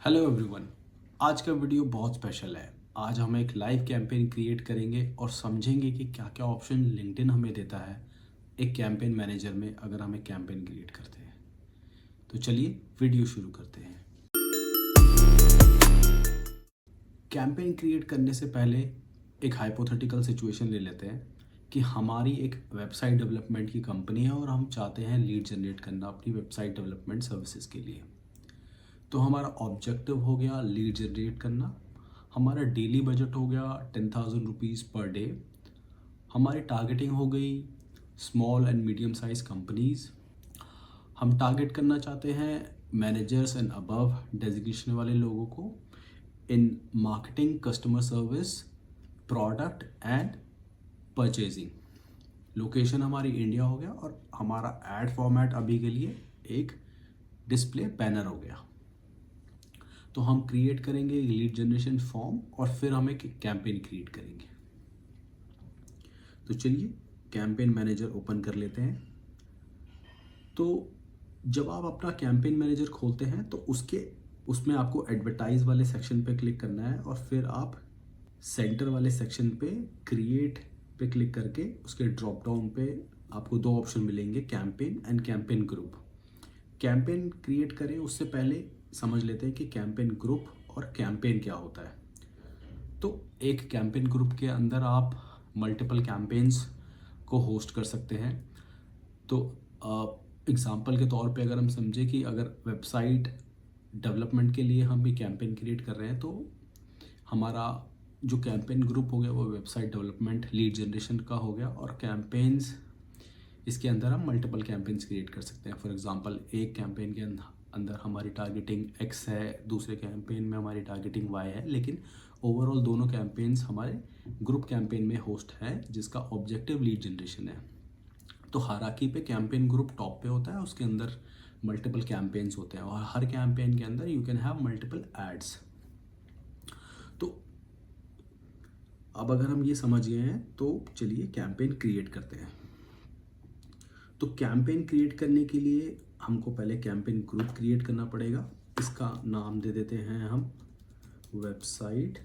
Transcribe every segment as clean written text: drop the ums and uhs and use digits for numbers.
Hello everyone. आज का video बहुत स्पेशल है। आज हम एक लाइव कैंपेन क्रिएट करेंगे और समझेंगे कि क्या क्या ऑप्शन लिंक्डइन हमें देता है एक कैंपेन मैनेजर में अगर हम एक कैंपेन क्रिएट करते हैं। तो चलिए वीडियो शुरू करते हैं। कैंपेन क्रिएट करने से पहले एक हाइपोथेटिकल सिचुएशन ले लेते हैं कि हमारी एक वेबसाइट डेवलपमेंट की कंपनी है और हम चाहते हैं लीड जनरेट करना अपनी वेबसाइट डेवलपमेंट सर्विसेज के लिए। तो हमारा ऑब्जेक्टिव हो गया लीड जनरेट करना। हमारा डेली बजट हो गया 10,000 रुपीज़ पर डे। हमारी टारगेटिंग हो गई small and medium size companies. हम टारगेट करना चाहते हैं मैनेजर्स एंड अबव डेजिग्नेशन वाले लोगों को in marketing, customer service, product and purchasing. Location हमारी इंडिया हो गया और हमारा एड फॉर्मेट अभी के लिए एक डिस्प्ले बैनर हो गया। तो हम क्रिएट करेंगे लीड जनरेशन फॉर्म और फिर हम एक कैंपेन क्रिएट करेंगे। तो चलिए कैंपेन मैनेजर ओपन कर लेते हैं। तो जब आप अपना कैंपेन मैनेजर खोलते हैं तो उसमें आपको एडवर्टाइज वाले सेक्शन पे क्लिक करना है और फिर आप सेंटर वाले सेक्शन पे क्रिएट पे क्लिक करके उसके ड्रॉप डाउन पे आपको दो ऑप्शन मिलेंगे, campaign and campaign group. Campaign create करें उससे पहले समझ लेते हैं कि कैंपेन ग्रुप और कैंपेन क्या होता है। तो एक कैंपेन ग्रुप के अंदर आप मल्टीपल कैंपेन्स को होस्ट कर सकते हैं। तो एग्जांपल के तौर पे अगर हम समझें कि अगर वेबसाइट डेवलपमेंट के लिए हम भी कैंपेन क्रिएट कर रहे हैं तो हमारा जो कैंपेन ग्रुप हो गया वो वेबसाइट डेवलपमेंट लीड जनरेशन का हो गया और कैंपेन्स इसके अंदर हम मल्टीपल कैंपेन्स क्रिएट कर सकते हैं। फॉर एग्जांपल एक कैंपेन के अंदर हमारी टारगेटिंग X है, दूसरे कैंपेन में हमारी टारगेटिंग Y है, लेकिन ओवरऑल दोनों कैंपेन्स हमारे ग्रुप कैंपेन में होस्ट है जिसका ऑब्जेक्टिव लीड जनरेशन है। तो हायरार्की पे कैंपेन ग्रुप टॉप पे होता है, उसके अंदर मल्टीपल कैंपेन्स होते हैं और हर कैंपेन के अंदर you can have multiple ads. तो अब अगर हम ये समझ गए हैं तो चलिए कैंपेन क्रिएट करते हैं। तो कैंपेन क्रिएट करने के लिए हमको पहले कैंपेन ग्रुप क्रिएट करना पड़ेगा। इसका नाम दे देते हैं हम वेबसाइट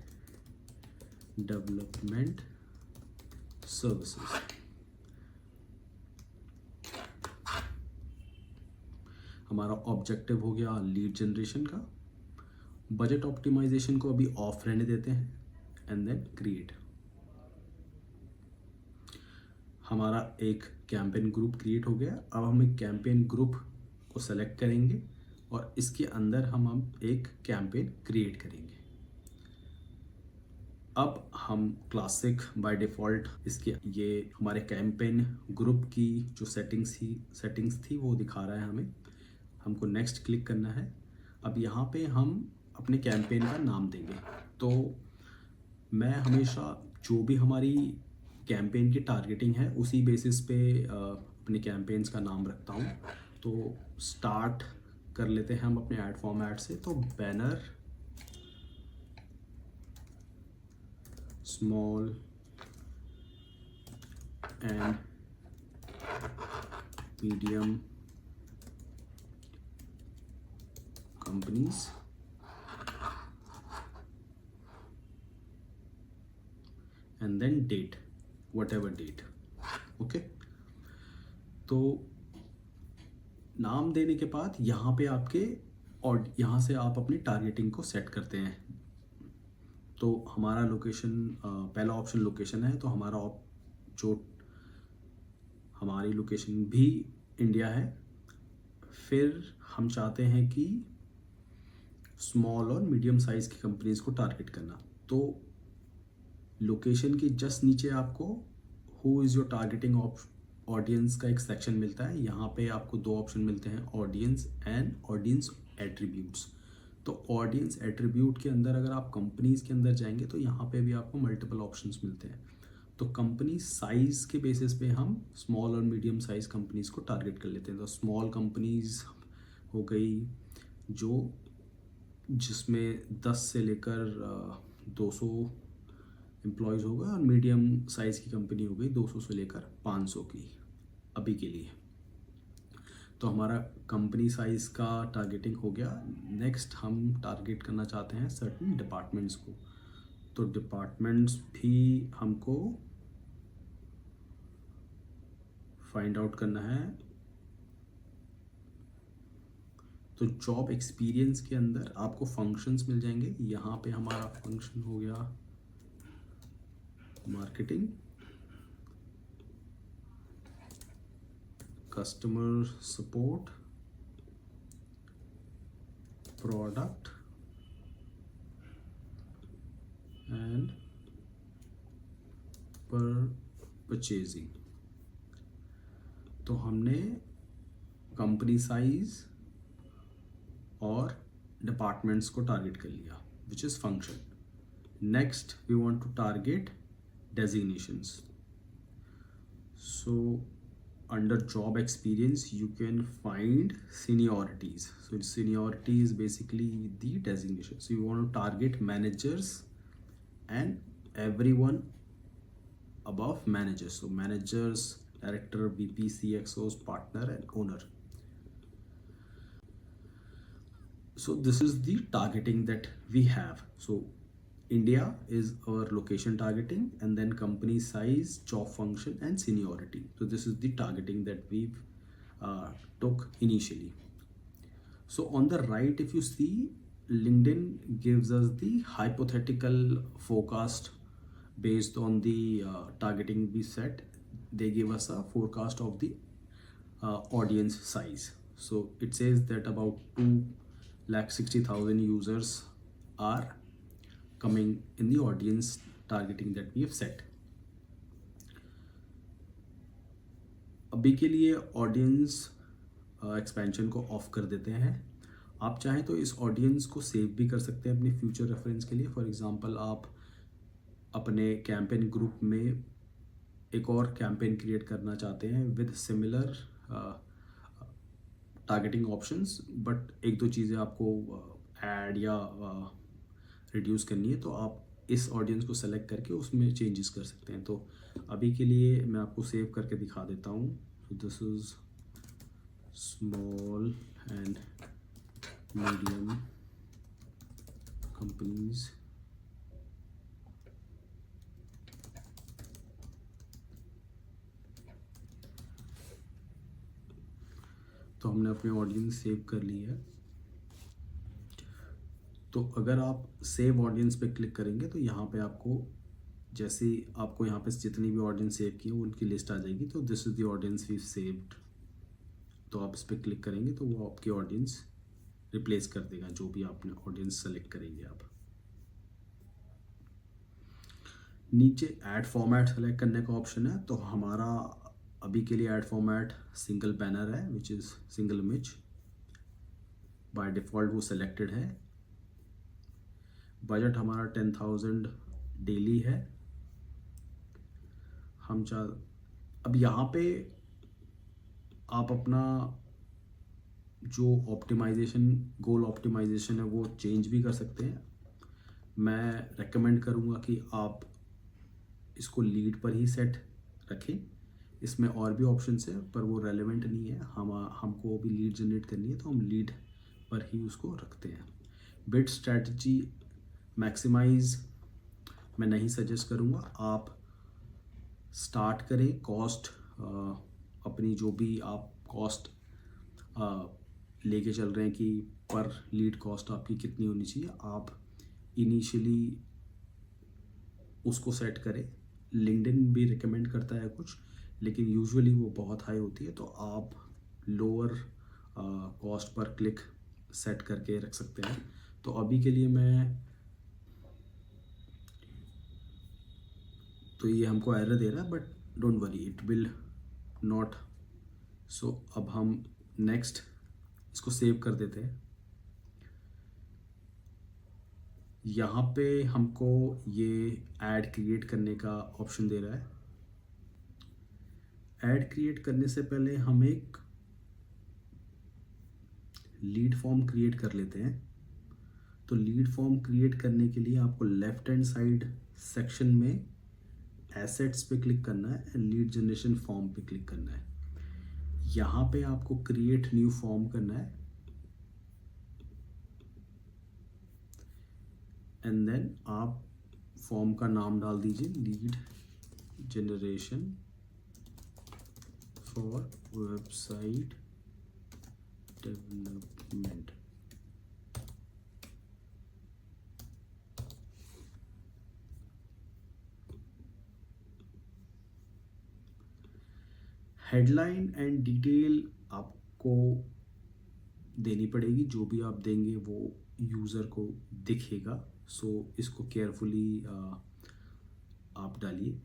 डेवलपमेंट सर्विसेज। हमारा ऑब्जेक्टिव हो गया लीड जनरेशन का। बजट ऑप्टिमाइजेशन को अभी ऑफ रहने देते हैं एंड देन क्रिएट। हमारा एक कैंपेन ग्रुप क्रिएट हो गया। अब हम एक कैंपेन ग्रुप को सेलेक्ट करेंगे और इसके अंदर हम एक कैंपेन क्रिएट करेंगे। अब हम क्लासिक बाय डिफ़ॉल्ट इसके ये हमारे कैंपेन ग्रुप की जो सेटिंग्स थी वो दिखा रहा है हमें। हमको नेक्स्ट क्लिक करना है। अब यहाँ पे हम अपने कैंपेन का नाम देंगे। तो मैं हमेशा जो भी हमारी कैंपेन की टारगेटिंग है उसी बेसिस पे अपने कैंपेन्स का नाम रखता हूँ। तो स्टार्ट कर लेते हैं हम अपने ऐड फॉर्मेट से। तो banner, small and medium companies and then date, whatever date। Okay, तो नाम देने के बाद यहाँ पे आपके और यहाँ से आप अपनी टारगेटिंग को सेट करते हैं। तो हमारा लोकेशन पहला ऑप्शन लोकेशन है, तो जो हमारी लोकेशन भी इंडिया है। फिर हम चाहते हैं कि स्मॉल और मीडियम साइज़ की कंपनीज को टारगेट करना। तो लोकेशन के जस्ट नीचे आपको who is your targeting audience का एक सेक्शन मिलता है। यहाँ पे आपको दो ऑप्शन मिलते हैं, ऑडियंस एंड ऑडियंस एट्रीब्यूट्स। तो ऑडियंस एट्रीब्यूट के अंदर अगर आप कंपनीज के अंदर जाएंगे तो यहाँ पे भी आपको मल्टीपल ऑप्शंस मिलते हैं। तो कंपनी साइज के बेसिस पे हम स्मॉल और मीडियम साइज कंपनीज को टारगेट कर लेते हैं। तो स्मॉल कंपनीज हो गई जिसमें 10 से लेकर 200 एम्प्लॉयज़ होगा और मीडियम साइज़ की कंपनी हो गई 200 से लेकर 500 की अभी के लिए। तो हमारा कंपनी साइज़ का टारगेटिंग हो गया। नेक्स्ट हम टारगेट करना चाहते हैं सर्टेन डिपार्टमेंट्स को, तो डिपार्टमेंट्स भी हमको फाइंड आउट करना है। तो जॉब एक्सपीरियंस के अंदर आपको फंक्शंस मिल जाएंगे। यहाँ पे हमारा फंक्शन हो गया marketing, customer support, product and purchasing. तो हमने कंपनी साइज और डिपार्टमेंट्स को टारगेट कर लिया, which is function. Next we want to target designations. So under job experience you can find seniorities. So seniority is basically the designation. So you want to target managers and everyone above managers. So managers, director, VP, CXOs, partner and owner. So this is the targeting that we have. So India is our location targeting, and then company size, job function and seniority. So this is the targeting that we've took initially. So on the right, if you see, LinkedIn gives us the hypothetical forecast based on the targeting we set. They give us a forecast of the audience size. So it says that about 2,60,000 users are coming in the audience targeting that we have set. अभी के लिए audience expansion को of कर देते हैं। आप चाहें तो इस ऑडियंस को सेव भी कर सकते हैं अपने फ्यूचर रेफरेंस के लिए। फॉर एग्जांपल आप अपने कैंपेन ग्रुप में एक और कैंपेन क्रिएट करना चाहते हैं with similar targeting options, but एक दो चीज़ें आपको ऐड या रिड्यूस करनी है, तो आप इस ऑडियंस को सेलेक्ट करके उसमें चेंजेस कर सकते हैं। तो अभी के लिए मैं आपको सेव करके दिखा देता हूँ। तो this is small and medium companies. तो हमने अपनी ऑडियंस सेव कर ली है। तो अगर आप सेव ऑडियंस पे क्लिक करेंगे तो यहाँ पे आपको जैसे आपको यहाँ पे जितनी भी ऑडियंस सेव की है उनकी लिस्ट आ जाएगी। तो this is the audience we saved. तो आप इस पर क्लिक करेंगे तो वो आपकी ऑडियंस रिप्लेस कर देगा, जो भी आपने ऑडियंस सेलेक्ट करेंगे आप। नीचे ऐड फॉर्मेट सेलेक्ट करने का ऑप्शन है। तो हमारा अभी के लिए ऐड फॉर्मेट सिंगल बैनर है, which is single image. By default वो सेलेक्टेड है। बजट हमारा 10,000 डेली है। अब यहाँ पे आप अपना जो ऑप्टिमाइजेशन गोल ऑप्टिमाइजेशन है वो चेंज भी कर सकते हैं। मैं रेकमेंड करूँगा कि आप इसको लीड पर ही सेट रखें। इसमें और भी ऑप्शंस है पर वो रेलेवेंट नहीं है। हमको अभी लीड जनरेट करनी है तो हम लीड पर ही उसको रखते हैं। बिड स्ट्रैटेजी मैक्सिमाइज मैं नहीं सजेस्ट करूँगा। आप स्टार्ट करें कॉस्ट अपनी जो भी आप कॉस्ट लेके चल रहे हैं कि पर लीड कॉस्ट आपकी कितनी होनी चाहिए, आप इनिशियली उसको सेट करें। लिंक्डइन भी रिकमेंड करता है कुछ, लेकिन यूजुअली वो बहुत हाई होती है। तो आप lower cost per click set करके रख सकते हैं। तो अभी के लिए तो ये हमको एरर दे रहा है, but don't worry, it will not. So अब हम नेक्स्ट इसको सेव कर देते हैं। यहाँ पे हमको ये ऐड क्रिएट करने का ऑप्शन दे रहा है। ऐड क्रिएट करने से पहले हम एक लीड फॉर्म क्रिएट कर लेते हैं। तो लीड फॉर्म क्रिएट करने के लिए आपको लेफ्ट हैंड साइड सेक्शन में एसेट्स पे क्लिक करना है एंड लीड जनरेशन फॉर्म पे क्लिक करना है। यहाँ पे आपको क्रिएट न्यू फॉर्म करना है एंड देन आप फॉर्म का नाम डाल दीजिए lead generation for website development. Headline and detail आपको देनी पड़ेगी, जो भी आप देंगे वो यूज़र को दिखेगा, सो इसको केयरफुली आप डालिए।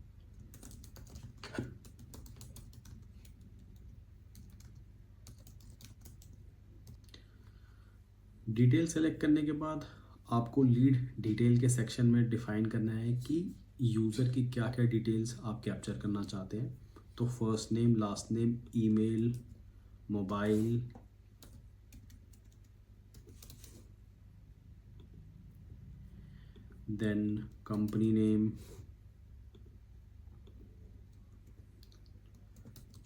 डिटेल सेलेक्ट करने के बाद आपको लीड डिटेल के सेक्शन में डिफाइन करना है कि यूज़र की क्या क्या डिटेल्स आप कैप्चर करना चाहते हैं। तो first name, last name, email, mobile, then company name,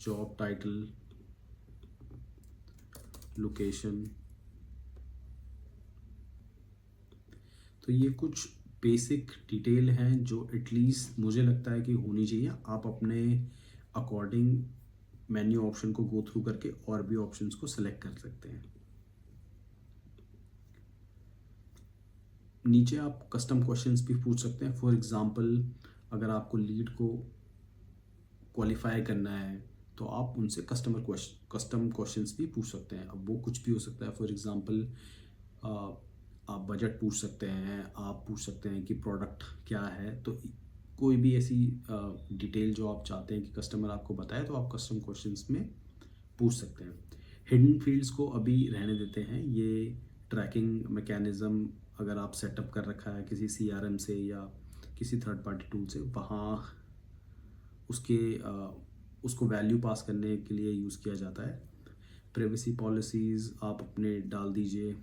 job title, location. तो ये कुछ बेसिक डिटेल हैं जो एटलीस्ट मुझे लगता है कि होनी चाहिए। आप अपने अकॉर्डिंग मेन्यू ऑप्शन को गो थ्रू करके और भी ऑप्शंस को सिलेक्ट कर सकते हैं। नीचे आप कस्टम क्वेश्चंस भी पूछ सकते हैं। फॉर एग्जांपल अगर आपको लीड को क्वालिफाई करना है तो आप उनसे कस्टम क्वेश्चंस भी पूछ सकते हैं। अब वो कुछ भी हो सकता है। फॉर एग्जांपल आप बजट पूछ सकते हैं, आप पूछ सकते हैं कि प्रोडक्ट क्या है। तो कोई भी ऐसी डिटेल जो आप चाहते हैं कि कस्टमर आपको बताए तो आप कस्टम क्वेश्चंस में पूछ सकते हैं। हिडन फील्ड्स को अभी रहने देते हैं। ये ट्रैकिंग मैकेनिज़्म अगर आप सेटअप कर रखा है किसी CRM से या किसी थर्ड पार्टी टूल से, वहाँ उसको वैल्यू पास करने के लिए यूज़ किया जाता है। प्राइवेसी पॉलिसीज़ आप अपने डाल दीजिए।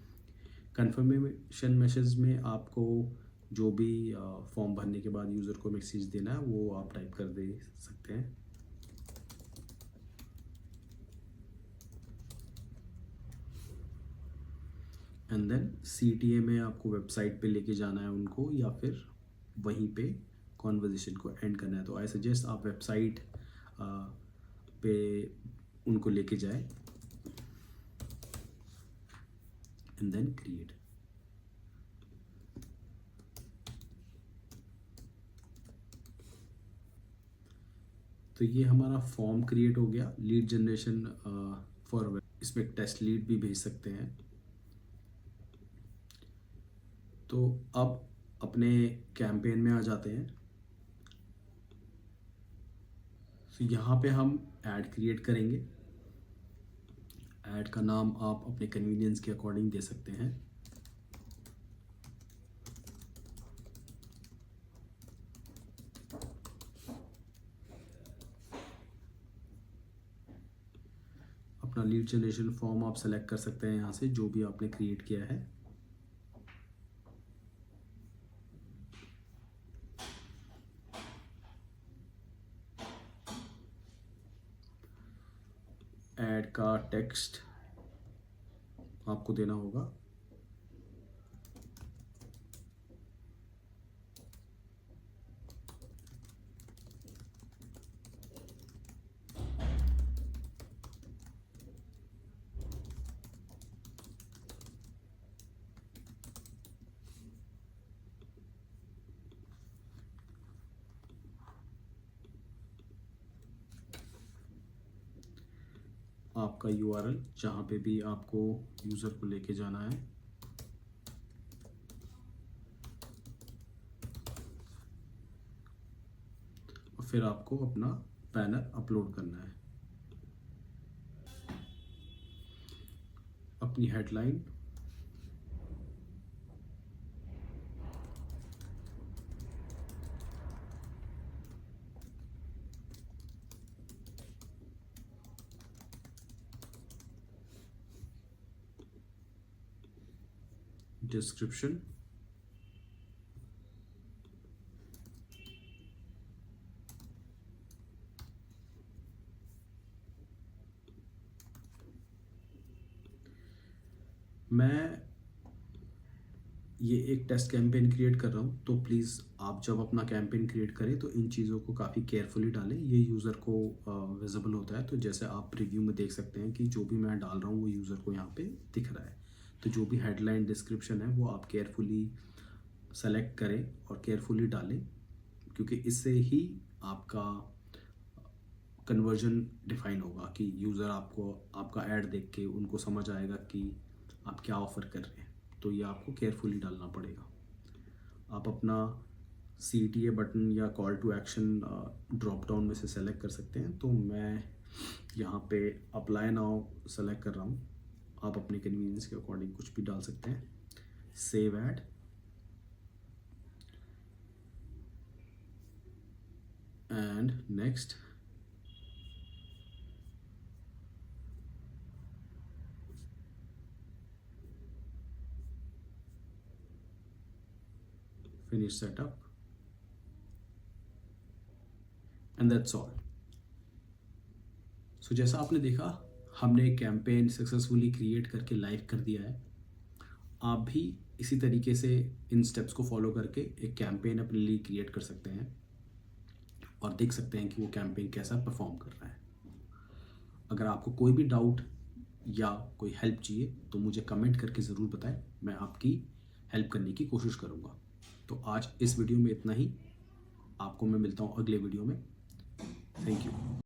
कंफर्मेशन मैसेज में आपको जो भी फॉर्म भरने के बाद यूज़र को मैसेज देना है वो आप टाइप कर दे सकते हैं। एंड देन CTA में आपको वेबसाइट पे लेके जाना है उनको या फिर वहीं पे कॉन्वर्जेशन को एंड करना है। तो आई सजेस्ट आप वेबसाइट पे उनको लेके जाए एंड देन क्रिएट। तो ये हमारा फॉर्म क्रिएट हो गया। लीड जनरेशन फॉर इसमें टेस्ट लीड भी भेज सकते हैं। तो अब अपने कैंपेन में आ जाते हैं। तो यहाँ पे हम ऐड क्रिएट करेंगे। ऐड का नाम आप अपने कन्वीनियंस के अकॉर्डिंग दे सकते हैं। अपना लीड जनरेशन फॉर्म आप सेलेक्ट कर सकते हैं यहाँ से, जो भी आपने क्रिएट किया है। ऐड का टेक्स्ट आपको देना होगा। आपका URL जहाँ पे भी आपको यूज़र को लेके जाना है। और फिर आपको अपना बैनर अपलोड करना है। अपनी हेडलाइन, डिस्क्रिप्शन, मैं ये एक टेस्ट कैंपेन क्रिएट कर रहा हूँ, तो प्लीज़ आप जब अपना कैंपेन क्रिएट करें तो इन चीज़ों को काफ़ी केयरफुली डालें। ये यूज़र को विजिबल होता है, तो जैसे आप रिव्यू में देख सकते हैं कि जो भी मैं डाल रहा हूँ वो यूज़र को यहाँ पे दिख रहा है। तो जो भी हेडलाइन डिस्क्रिप्शन है वो आप केयरफुली सेलेक्ट करें और केयरफुली डालें, क्योंकि इससे ही आपका कन्वर्जन डिफाइन होगा कि यूज़र आपको आपका ऐड देख के उनको समझ आएगा कि आप क्या ऑफ़र कर रहे हैं। तो ये आपको केयरफुली डालना पड़ेगा। आप अपना CTA बटन या call to action drop down में से सेलेक्ट कर सकते हैं। तो मैं यहाँ पे अप्लाई नाउ सेलेक्ट कर रहा हूँ। आप अपने कन्वीनियंस के अकॉर्डिंग कुछ भी डाल सकते हैं। Save add and next. Finish setup and that's all. So जैसा आपने देखा, हमने एक कैंपेन सक्सेसफुली क्रिएट करके लाइव कर दिया है। आप भी इसी तरीके से इन स्टेप्स को फॉलो करके एक कैंपेन अपने लिए क्रिएट कर सकते हैं और देख सकते हैं कि वो कैंपेन कैसा परफॉर्म कर रहा है। अगर आपको कोई भी डाउट या कोई हेल्प चाहिए तो मुझे कमेंट करके ज़रूर बताएं, मैं आपकी हेल्प करने की कोशिश करूँगा। तो आज इस वीडियो में इतना ही। आपको मैं मिलता हूँ अगले वीडियो में। Thank you.